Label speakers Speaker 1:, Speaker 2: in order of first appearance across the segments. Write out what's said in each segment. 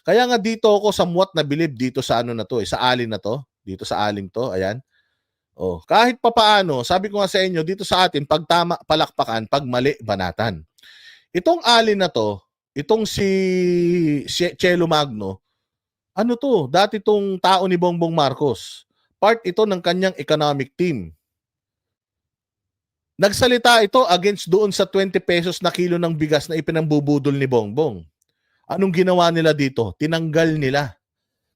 Speaker 1: Kaya nga dito ako somewhat nabilib dito sa ano na to, sa alin na to, dito sa aling to, ayan. Oh, kahit papaano, sabi ko nga sa inyo dito sa atin, pag tama palakpakan, pag mali banatan. Itong alin na to, itong si Chelo Magno, ano to, dati tong tao ni Bongbong Marcos. Part ito ng kanyang economic team. Nagsalita ito against doon sa 20 pesos na kilo ng bigas na ipinambubudol ni Bongbong. Anong ginawa nila dito? Tinanggal nila.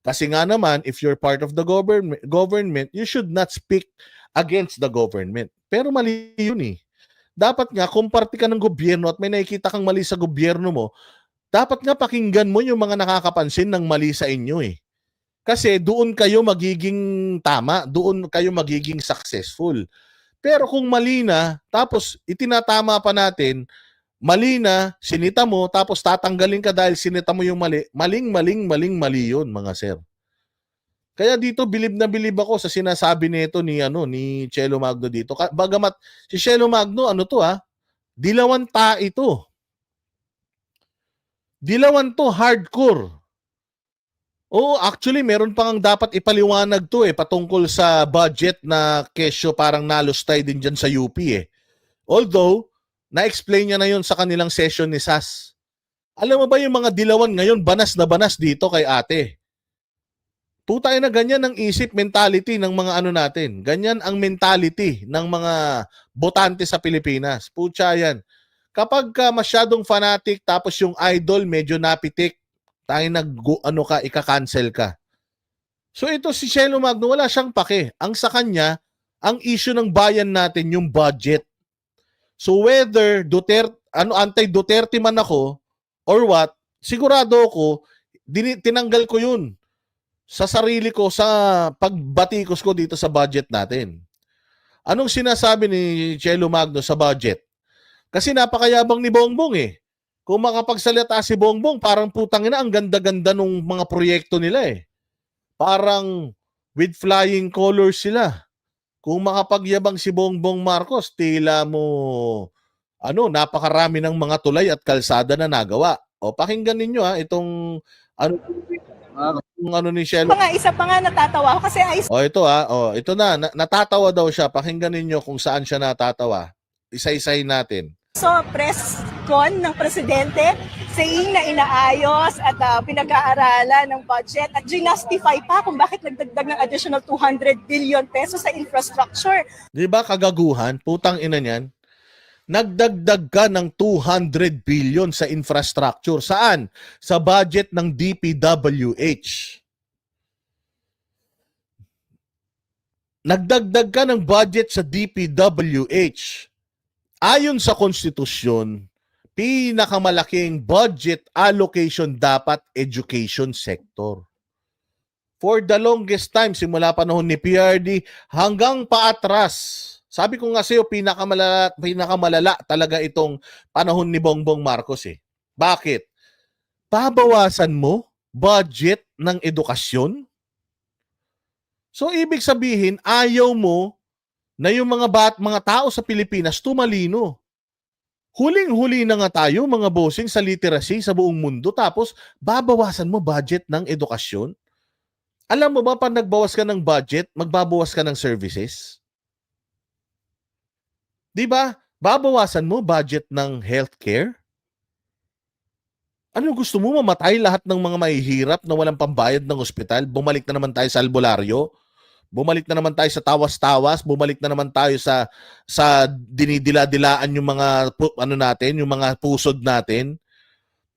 Speaker 1: Kasi nga naman, if you're part of the government, you should not speak against the government. Pero mali yun eh. Dapat nga, kung parte ka ng gobyerno at may nakikita kang mali sa gobyerno mo, dapat nga pakinggan mo yung mga nakakapansin ng mali sa inyo eh. Kasi doon kayo magiging tama, doon kayo magiging successful. Pero kung mali na, tapos itinatama pa natin, mali na, sinita mo, tapos tatanggalin ka dahil sinita mo yung mali, mali yun, mga sir. Kaya dito bilib na bilib ako sa sinasabi nito ni Chelo Magno dito. Bagamat si Chelo Magno dilawan ta ito. Dilawan to hardcore. Oo, actually meron pang dapat ipaliwanag to patungkol sa budget na kesyo parang nalustay din dyan sa UP Although, na-explain niya na yun sa kanilang session ni SAS. Alam mo ba yung mga dilawan ngayon, banas na banas dito kay ate? Putay na ganyan ang isip, mentality ng mga ano natin. Ganyan ang mentality ng mga botante sa Pilipinas. Pucha yan. Kapag ka masyadong fanatic tapos yung idol medyo napitik, tayo ika-cancel ka. So ito si Chelo Magno, wala siyang pake. Ang sa kanya, ang issue ng bayan natin yung budget. So whether anti-Duterte man ako or what, sigurado ako, tinanggal ko yun sa sarili ko sa pagbatikos ko dito sa budget natin. Anong sinasabi ni Chelo Magno sa budget? Kasi napakayabang ni Bongbong Kung makapagsalita si Bongbong, parang putang ina, ang ganda-ganda nung mga proyekto nila Parang with flying colors sila. Kung makapagyabang si Bongbong Marcos, tila mo napakarami ng mga tulay at kalsada na nagawa. O pakinggan ninyo itong ni Chelo.
Speaker 2: Isa pa nga natatawa ako kasi
Speaker 1: ito natatawa daw siya. Pakinggan ninyo kung saan siya natatawa. Isa-isahin natin.
Speaker 2: So, press con ng presidente saying na inaayos at pinag-aaralan ng budget at ginustify pa kung bakit nagdagdag ng additional 200 billion pesos sa infrastructure.
Speaker 1: Di ba kagaguhan? Putang ina niyan. Nagdagdag ka ng 200 billion sa infrastructure. Saan? Sa budget ng DPWH. Nagdagdag ka ng budget sa DPWH. Ayon sa konstitusyon, pinakamalaking budget allocation dapat education sector. For the longest time, simula panahon ni PRD hanggang paatras, sabi ko nga sa'yo, pinakamalala talaga itong panahon ni Bongbong Marcos Bakit? Babawasan mo budget ng edukasyon? So, ibig sabihin, ayaw mo na yung mga tao sa Pilipinas tumalino. Huling-huli na nga tayo, mga bossing, sa literacy sa buong mundo, tapos babawasan mo budget ng edukasyon? Alam mo ba, pag nagbawas ka ng budget, magbabawas ka ng services? Di ba? Babawasan mo budget ng healthcare? Ano gusto mo, mamatay lahat ng mga mahihirap na walang pambayad ng ospital? Bumalik na naman tayo sa albularyo? Bumalik na naman tayo sa tawas-tawas, bumalik na naman tayo sa dinidila-dilaan yung mga yung mga pusod natin.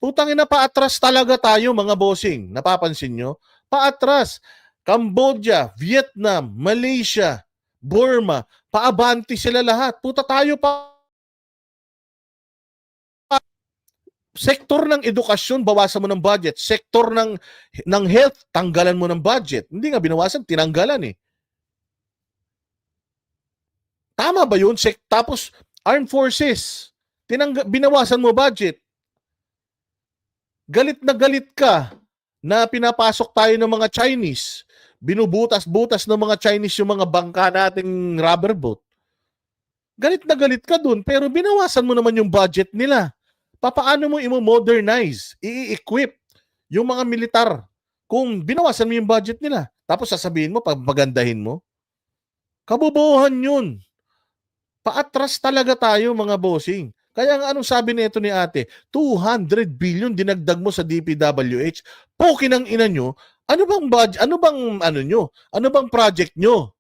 Speaker 1: Putang ina, paatras talaga tayo, mga bossing. Napapansin nyo? Paatras. Cambodia, Vietnam, Malaysia, Burma, paabanti sila lahat. Puta tayo pa. Sektor ng edukasyon, bawasan mo ng budget. Sektor ng health, tanggalan mo ng budget. Hindi nga binawasan, tinanggalan Tama ba yun? Tapos, armed forces, binawasan mo budget. Galit na galit ka na pinapasok tayo ng mga Chinese. Binubutas-butas ng mga Chinese yung mga bangka nating rubber boat. Galit na galit ka dun, pero binawasan mo naman yung budget nila. Papaano mo i-modernize, i-equip yung mga militar. Kung binawasan mo yung budget nila, tapos sasabihin mo, pagandahin mo, kabobohan yun. Paatras talaga tayo mga bossing. Kaya nga anong sabi nito ni ate, 200 billion dinagdag mo sa DPWH. Pokin ang ina nyo, ano bang budget, ano bang ano nyo? Ano bang project nyo?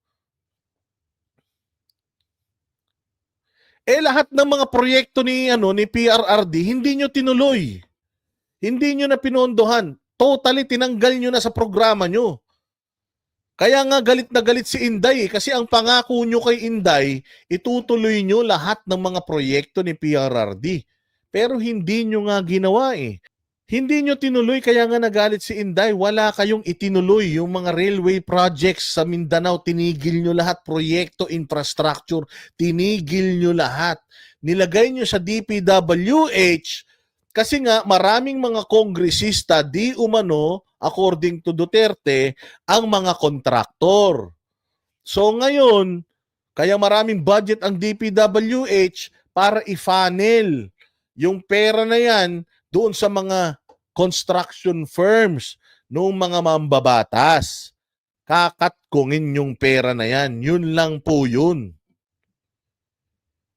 Speaker 1: Lahat ng mga proyekto ni PRRD hindi nyo tinuloy. Hindi nyo na pinondohan. Totally tinanggal nyo na sa programa nyo. Kaya nga galit na galit si Inday kasi ang pangako nyo kay Inday, itutuloy nyo lahat ng mga proyekto ni PRRD. Pero hindi nyo nga ginawa eh. Hindi nyo tinuloy kaya nga nagalit si Inday. Wala kayong itinuloy yung mga railway projects sa Mindanao. Tinigil nyo lahat. Proyekto, infrastructure. Tinigil nyo lahat. Nilagay nyo sa DPWH kasi nga maraming mga kongresista di umano, according to Duterte, ang mga kontraktor. So ngayon, kaya maraming budget ang DPWH para i-funnel yung pera na yan doon sa mga construction firms noong mga mambabatas. Kakatkungin yung pera na yan. Yun lang po yun.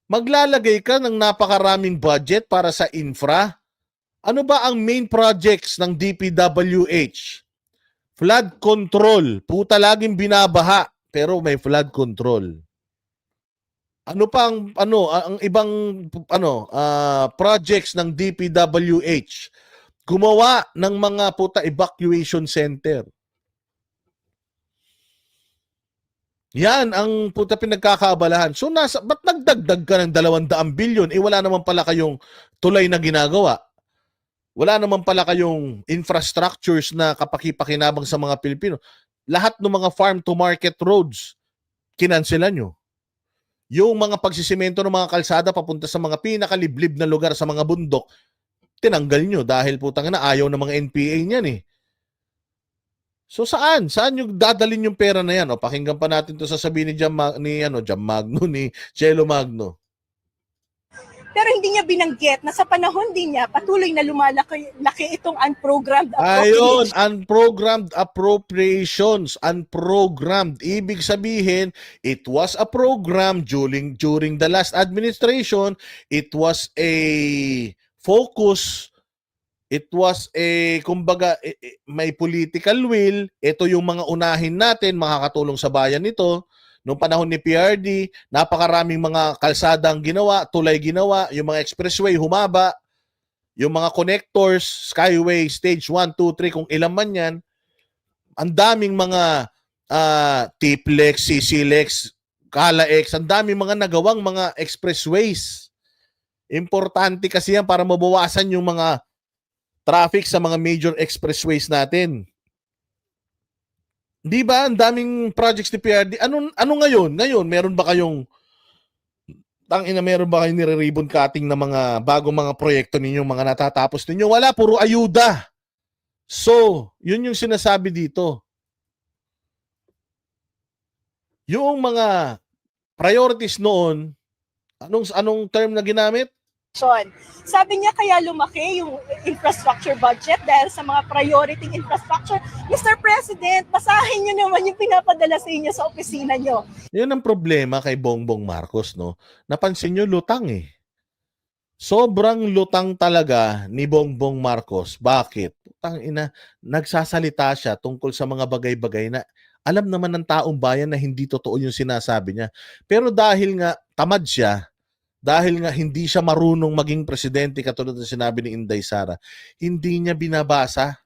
Speaker 1: Maglalagay ka ng napakaraming budget para sa infra. Ano ba ang main projects ng DPWH? Flood control. Puta laging binabaha pero may flood control. Ano pa ang ibang projects ng DPWH? Gumawa ng mga evacuation center. Yan ang pinagkakaabalahan. So ba't nagdagdag ka ng 200 billion? Wala naman pala kayong tulay na ginagawa. Wala naman pala kayong infrastructures na kapakipakinabang sa mga Pilipino. Lahat ng mga farm-to-market roads, kinanselan nyo. Yung mga pagsisimento ng mga kalsada papunta sa mga pinakaliblib na lugar sa mga bundok, tinanggal nyo dahil putang na ayaw ng mga NPA niyan eh. So saan? Saan yung dadalhin yung pera na yan? O pakinggan pa natin to sasabihin ni Jam Magno, ni Chelo Magno.
Speaker 2: Pero hindi niya binanggit na sa panahon din niya patuloy na lumalaki itong unprogrammed
Speaker 1: Ayun,
Speaker 2: appropriation.
Speaker 1: unprogrammed appropriations. Unprogrammed. Ibig sabihin, it was a program during the last administration. It was a focus. It was kumbaga, may political will. Ito yung mga unahin natin, makakatulong sa bayan nito. Noong panahon ni PRD, napakaraming mga kalsada ang ginawa, tulay ginawa, yung mga expressway humaba, yung mga connectors, skyway, stage 1, 2, 3, kung ilan man yan, ang daming mga TPLEX, CCLEX, CALAX, ang daming mga nagawang mga expressways. Importante kasi yan para mabawasan yung mga traffic sa mga major expressways natin. Di ba? Ang daming projects ni PRD. Ano ngayon? Ngayon, meron ba kayong meron ba kayong nire-ribbon cutting na mga bagong mga proyekto ninyo, mga natatapos ninyo? Wala, puro ayuda. So, yun yung sinasabi dito. Yung mga priorities noon, anong term na ginamit?
Speaker 2: Sabi niya kaya lumaki yung infrastructure budget dahil sa mga priority infrastructure. Mr. President, basahin niyo naman yung pinapadala sa inyo sa opisina niyo.
Speaker 1: Yan ang problema kay Bongbong Marcos, no? Napansin niyo, lutang eh. Sobrang lutang talaga ni Bongbong Marcos. Bakit? Putang ina, nagsasalita siya tungkol sa mga bagay-bagay na alam naman ng taong bayan na hindi totoo yung sinasabi niya. Pero dahil nga tamad siya, dahil nga hindi siya marunong maging presidente katulad ng sinabi ni Inday Sara, hindi niya binabasa.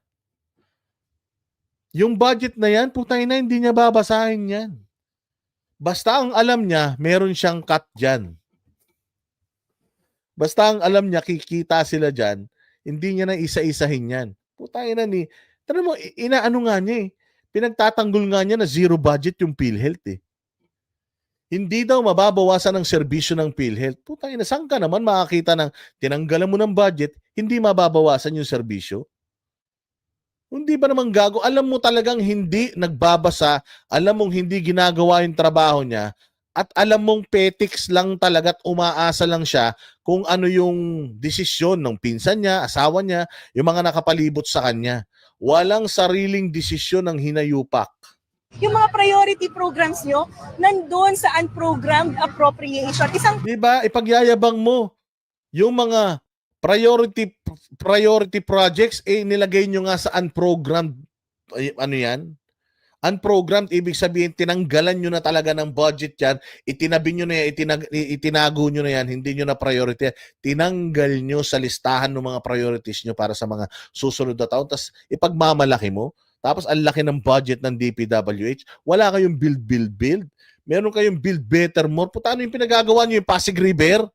Speaker 1: Yung budget na yan, putang ina, hindi niya babasahin yan. Basta ang alam niya, meron siyang cut dyan. Basta ang alam niya, kikita sila dyan, hindi niya na isa-isahin yan. Putang ina ni, tanong mo, inaano nga niya eh. Pinagtatanggol nga niya na zero budget yung PhilHealth eh. Hindi daw mababawasan ang serbisyo ng PhilHealth. Putang ina, saan ka naman makakita ng tinanggalan mo ng budget, hindi mababawasan yung serbisyo? Hindi ba naman gago? Alam mo talagang hindi nagbabasa, alam mong hindi ginagawa yung trabaho niya, at alam mong petics lang talaga at umaasa lang siya kung ano yung desisyon ng pinsan niya, asawa niya, yung mga nakapalibot sa kanya. Walang sariling desisyon ng hinayupak.
Speaker 2: Yung mga priority programs nyo, nandun sa unprogrammed appropriation. Isang
Speaker 1: Di ba? Ipagyayabang mo yung mga priority projects nilagay nyo nga sa unprogrammed ano yan? Unprogrammed, ibig sabihin, tinanggalan nyo na talaga ng budget yan, itinabi nyo na yan, itinago nyo na yan, hindi nyo na priority. Tinanggal nyo sa listahan ng mga priorities nyo para sa mga susunod na taon, tapos ipagmamalaki mo, tapos ang laki ng budget ng DPWH, wala kayong build. Meron kayong build better more. Paano yung pinagagawa nyo yung Pasig River?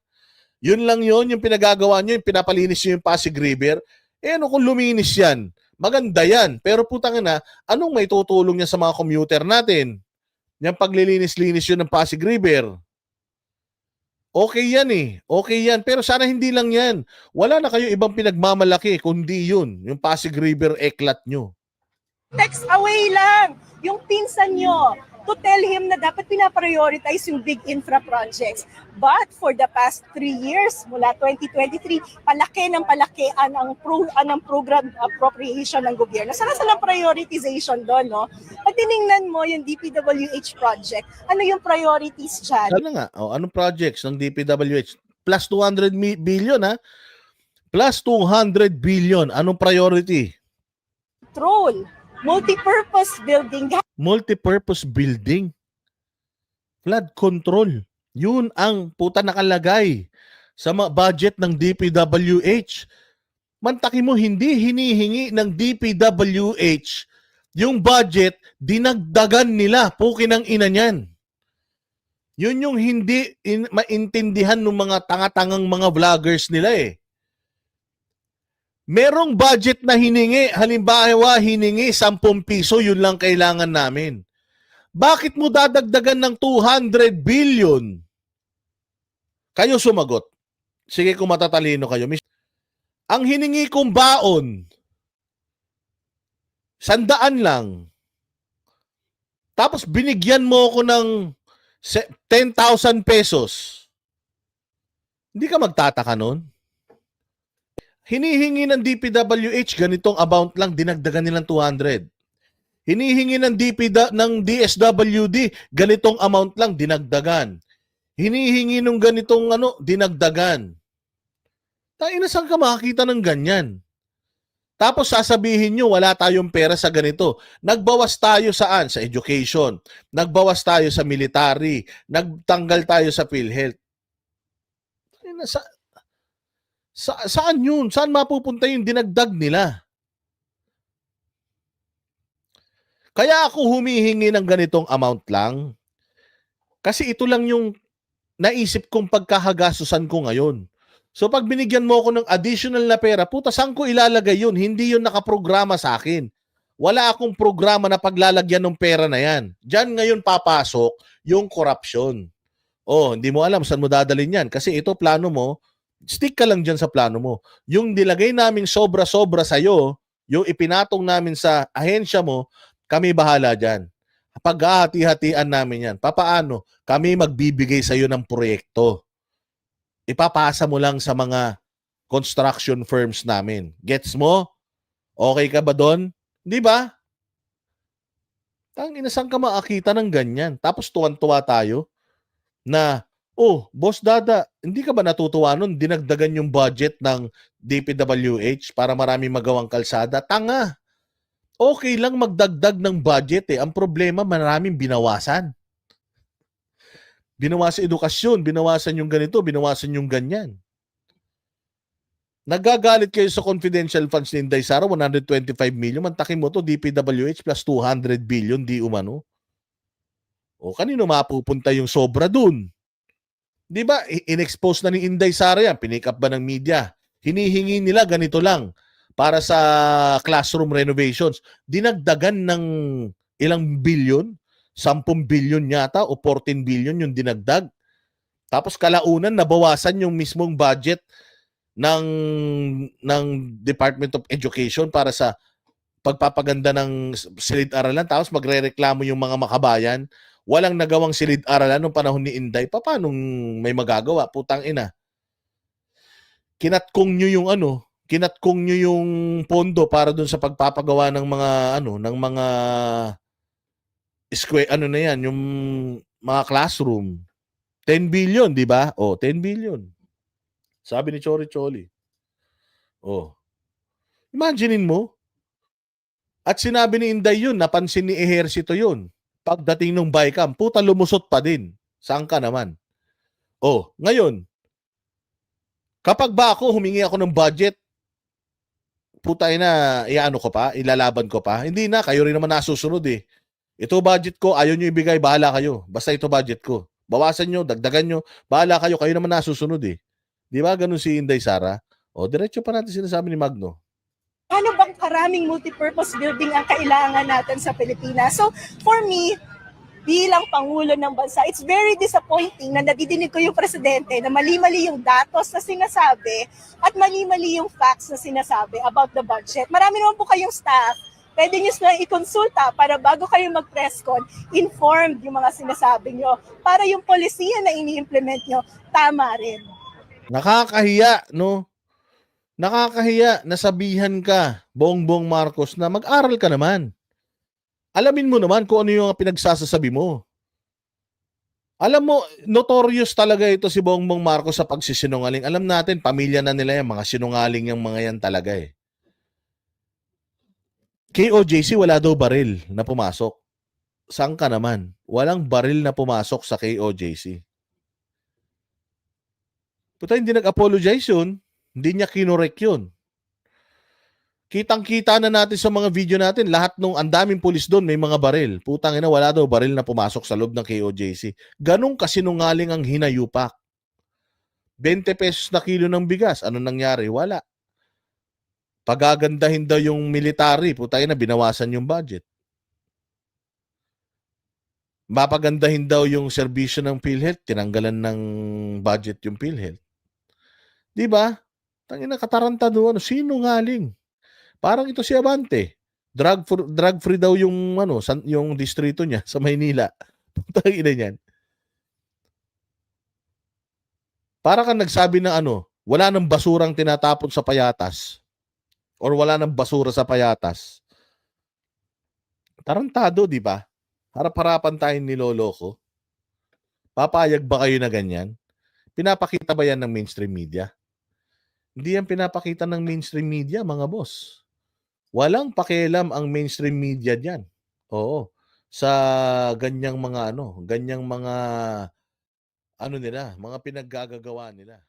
Speaker 1: Yun lang yun, yung pinagagawa nyo, yung pinapalinis nyo yung Pasig River. Ano kung luminis yan? Maganda yan. Pero putang ina, anong may tutulong niya sa mga commuter natin? Yung paglilinis-linis yun ng Pasig River. Okay yan eh. Okay yan. Pero sana hindi lang yan. Wala na kayo ibang pinagmamalaki kundi yun. Yung Pasig River eklat nyo.
Speaker 2: text away lang yung pinsan nyo to tell him na dapat pinaprioritize yung big infra projects. But for the past 3 years, mula 2023, palaki ng palaki ang program appropriation ng gobyerno. Sana ng prioritization doon, no? Pag tiningnan mo yung DPWH project, ano yung priorities dyan?
Speaker 1: Ano nga? Anong projects ng DPWH? Plus 200 billion ha? Plus 200 billion. Anong priority?
Speaker 2: Control, multi-purpose building.
Speaker 1: Multi-purpose building. Flood control. Yun ang puta nakalagay sa budget ng DPWH. Mantaki mo, hindi hinihingi ng DPWH yung budget, dinagdagan nila. Pukin ang ina niyan. Yun yung hindi maintindihan ng mga tanga-tangang mga vloggers nila eh. Merong budget na hiningi, halimbawa hiningi 10 piso, yun lang kailangan namin. Bakit mo dadagdagan ng 200 billion? Kayo sumagot. Sige kung matatalino kayo. Ang hiningi kong baon, 100 lang. Tapos binigyan mo ko ng 10,000 pesos. Hindi ka magtataka nun? Hinihingi ng DPWH ganitong amount lang, dinagdagan nilang 200. Hinihingi ng DSWD ganitong amount lang, dinagdagan. Hinihingi ng ganitong dinagdagan. Tayo saan ka makakita ng ganyan? Tapos sasabihin nyo, wala tayong pera sa ganito. Nagbawas tayo saan? Sa education. Nagbawas tayo sa military. Nagtanggal tayo sa PhilHealth. Saan yun? Saan mapupunta yung dinagdag nila? Kaya ako humihingi ng ganitong amount lang. Kasi ito lang yung naisip kong pagkahagastusan ko ngayon. So pag binigyan mo ako ng additional na pera, puta, saan ko ilalagay yun? Hindi yun nakaprograma sa akin. Wala akong programa na paglalagyan ng pera na yan. Diyan ngayon papasok yung corruption. Hindi mo alam saan mo dadalhin yan. Kasi ito plano mo, stick ka lang dyan sa plano mo. Yung nilagay naming sobra-sobra sa'yo, yung ipinatong namin sa ahensya mo, kami bahala dyan. Paghahati-hatian namin yan. Papaano? Kami magbibigay sa'yo ng proyekto. Ipapasa mo lang sa mga construction firms namin. Gets mo? Okay ka ba doon? Di ba? Saan ka makakita ng ganyan? Tapos tuwan-tuwa tayo na, Boss Dada, hindi ka ba natutuwa nun? Dinagdagan yung budget ng DPWH para marami magawang kalsada. Tanga! Okay lang magdagdag ng budget eh. Ang problema, maraming binawasan. Binawasan edukasyon, binawasan yung ganito, binawasan yung ganyan. Nagagalit kayo sa confidential funds ni Inday Sara, 125 million. Mantakin mo to, DPWH plus 200 billion, di umano. Kanino mapupunta yung sobra dun? Di ba, in-expose na ni Inday Sara yan, pinick up ba ng media? Hinihingi nila ganito lang para sa classroom renovations. Dinagdagan ng ilang billion, 10 billion yata o 14 billion yung dinagdag. Tapos kalaunan nabawasan yung mismong budget ng Department of Education para sa pagpapaganda ng silid-aralan tapos magrereklamo yung mga makabayan. Walang nagawang silid-aralan nung panahon ni Inday. Paano may magagawa? Putang ina. Kinatkong nyo yung kinatkong nyo yung pondo para dun sa pagpapagawa ng mga ng mga square na yan, yung mga classroom. 10 billion, di ba? 10 billion. Sabi ni Chori Choli. Imaginein mo. At sinabi ni Inday yun, napansin ni Ehersito yun. Pagdating ng BICAM, puta lumusot pa din. Saan ka naman? Ngayon, kapag ba ako, humingi ako ng budget, putay na, ko pa, ilalaban ko pa. Hindi na, kayo rin naman nasusunod eh. Ito budget ko, ayaw nyo ibigay, bahala kayo. Basta ito budget ko. Bawasan nyo, dagdagan nyo, bahala kayo, kayo naman nasusunod eh. Di ba ganun si Inday Sara? Diretso pa natin sinasabi ni Magno.
Speaker 2: Ano bang karaming multipurpose building ang kailangan natin sa Pilipinas? So, for me, bilang Pangulo ng Bansa, it's very disappointing na nadidinig ko yung Presidente na mali-mali yung datos na sinasabi at mali-mali yung facts na sinasabi about the budget. Marami naman po kayong staff, pwede nyo silang ikonsulta para bago kayo mag-press con, informed yung mga sinasabi nyo para yung polisiya na ini-implement nyo, tama rin.
Speaker 1: Nakakahiya, no? Nakakahiya, nasabihan ka, Bongbong Marcos, na mag-aral ka naman. Alamin mo naman kung ano yung pinagsasasabi mo. Alam mo, notorious talaga ito si Bongbong Marcos sa pagsisinungaling. Alam natin, pamilya na nila yan, mga sinungaling yung mga yan talaga eh. KOJC, wala daw baril na pumasok. Saan ka naman? Walang baril na pumasok sa KOJC. Puta, hindi nag-apologize yun. Hindi niya kinorek yun. Kitang-kita na natin sa mga video natin, lahat nung andaming pulis doon may mga baril. Putang ina, wala daw baril na pumasok sa loob ng KOJC. Ganong kasinungaling ang hinayupak. 20 pesos na kilo ng bigas. Ano nangyari? Wala. Pagagandahin daw yung military. Putang ina, binawasan yung budget. Mapagandahin daw yung serbisyo ng PhilHealth. Tinanggalan ng budget yung PhilHealth. Diba? Tangina, katarantado. Sinungaling. Parang ito si Abante. Drug free daw yung yung distrito niya sa Maynila. Tangina niyan. Para kang nagsabi ng wala nang basurang tinatapon sa payatas or wala nang basura sa payatas. Tarantado, di ba? Harap-harapan tayong niloloko. Papayag ba kayo na ganyan? Pinapakita ba yan ng mainstream media? Hindi yan pinapakita ng mainstream media, mga boss. Walang pakialam ang mainstream media diyan. Oo. Sa ganyang mga ganyang mga nila, mga pinaggagawa nila.